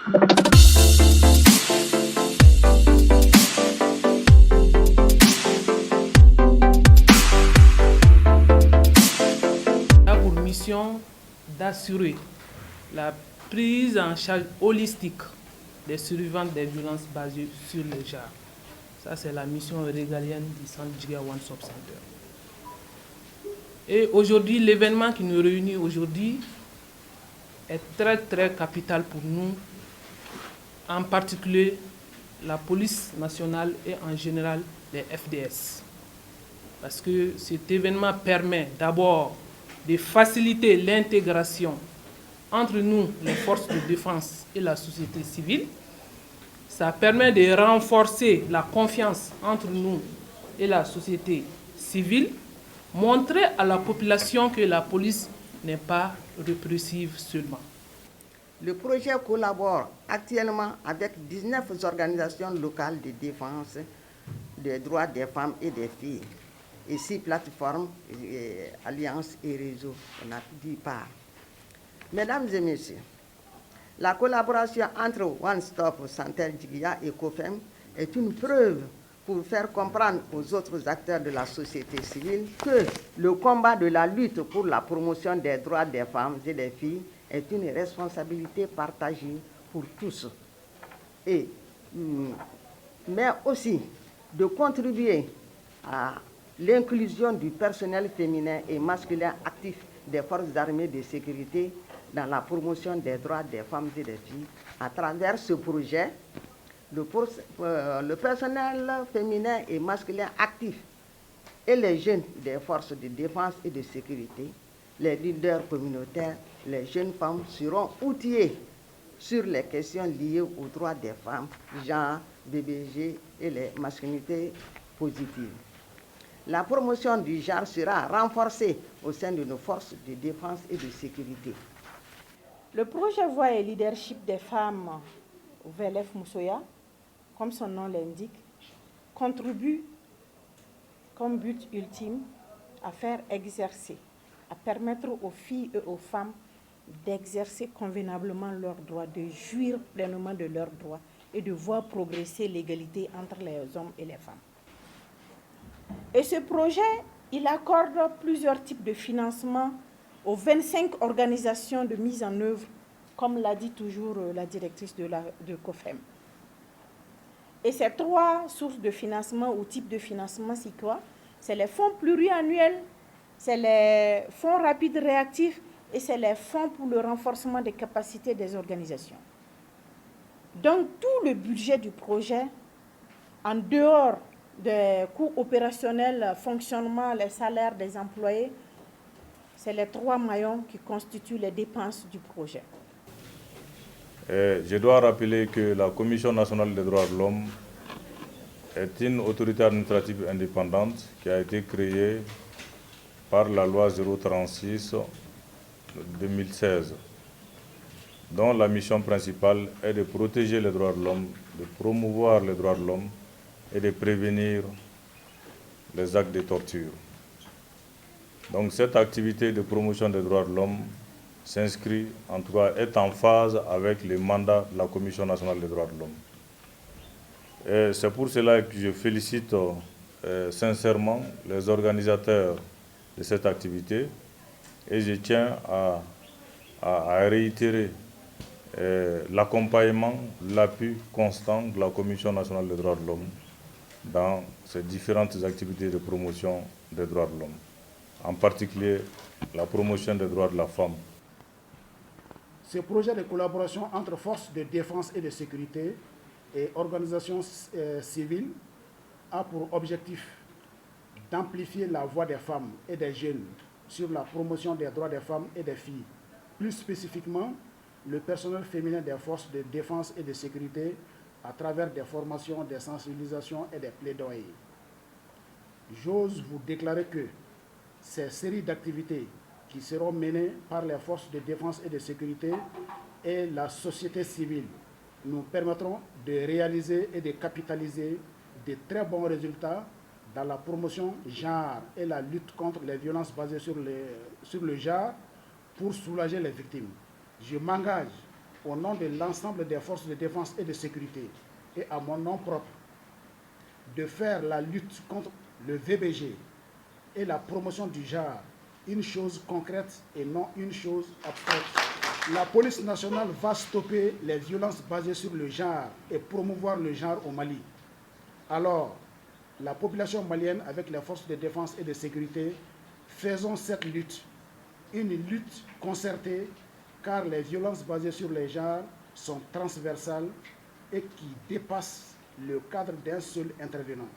A pour mission d'assurer la prise en charge holistique des survivants des violences basées sur le genre. Ça, c'est la mission régalienne du centre Djiga One Stop Center. Et aujourd'hui, l'événement qui nous réunit aujourd'hui est très, très capital pour nous, en particulier la police nationale et en général les FDS. Parce que cet événement permet d'abord de faciliter l'intégration entre nous, les forces de défense et la société civile. Ça permet de renforcer la confiance entre nous et la société civile, montrer à la population que la police n'est pas répressive seulement. Le projet collabore actuellement avec 19 organisations locales de défense des droits des femmes et des filles, et 6 plateformes, alliances et réseaux, on a dit par. Mesdames et messieurs, la collaboration entre One Stop Center Djiga et COFEM est une preuve pour faire comprendre aux autres acteurs de la société civile que le combat de la lutte pour la promotion des droits des femmes et des filles est une responsabilité partagée pour tous. Mais aussi de contribuer à l'inclusion du personnel féminin et masculin actif des forces armées de sécurité dans la promotion des droits des femmes et des filles. À travers ce projet, le personnel féminin et masculin actif et les jeunes des forces de défense et de sécurité, les leaders communautaires, les jeunes femmes seront outillés sur les questions liées aux droits des femmes, genre, BBG et les masculinités positives. La promotion du genre sera renforcée au sein de nos forces de défense et de sécurité. Le projet Voix et leadership des femmes VLF Moussoya, comme son nom l'indique, contribue comme but ultime à faire exercer, à permettre aux filles et aux femmes d'exercer convenablement leurs droits, de jouir pleinement de leurs droits et de voir progresser l'égalité entre les hommes et les femmes. Et ce projet, il accorde plusieurs types de financement aux 25 organisations de mise en œuvre, comme l'a dit toujours la directrice de COFEM. Et ces 3 sources de financement ou types de financement, c'est quoi? C'est les fonds pluriannuels, c'est les fonds rapides réactifs et c'est les fonds pour le renforcement des capacités des organisations. Donc tout le budget du projet, en dehors des coûts opérationnels, fonctionnement, les salaires des employés, c'est les 3 maillons qui constituent les dépenses du projet. Je dois rappeler que la Commission nationale des droits de l'homme est une autorité administrative indépendante qui a été créée par la loi 036 de 2016, dont la mission principale est de protéger les droits de l'homme, de promouvoir les droits de l'homme et de prévenir les actes de torture. Donc cette activité de promotion des droits de l'homme s'inscrit, en tout cas est en phase avec les mandats de la Commission nationale des droits de l'homme. Et c'est pour cela que je félicite sincèrement les organisateurs de cette activité et je tiens à réitérer l'accompagnement, l'appui constant de la Commission nationale des droits de l'homme dans ces différentes activités de promotion des droits de l'homme, en particulier la promotion des droits de la femme. Ce projet de collaboration entre forces de défense et de sécurité et organisations civiles a pour objectif d'amplifier la voix des femmes et des jeunes sur la promotion des droits des femmes et des filles. Plus spécifiquement, le personnel féminin des forces de défense et de sécurité à travers des formations, des sensibilisations et des plaidoyers. J'ose vous déclarer que ces séries d'activités qui seront menées par les forces de défense et de sécurité et la société civile nous permettront de réaliser et de capitaliser de très bons résultats dans la promotion genre et la lutte contre les violences basées sur le genre pour soulager les victimes. Je m'engage au nom de l'ensemble des forces de défense et de sécurité et à mon nom propre, de faire la lutte contre le VBG et la promotion du genre une chose concrète et non une chose abstraite. La police nationale va stopper les violences basées sur le genre et promouvoir le genre au Mali. Alors, la population malienne avec les forces de défense et de sécurité, faisons cette lutte, une lutte concertée, car les violences basées sur les genres sont transversales et qui dépassent le cadre d'un seul intervenant.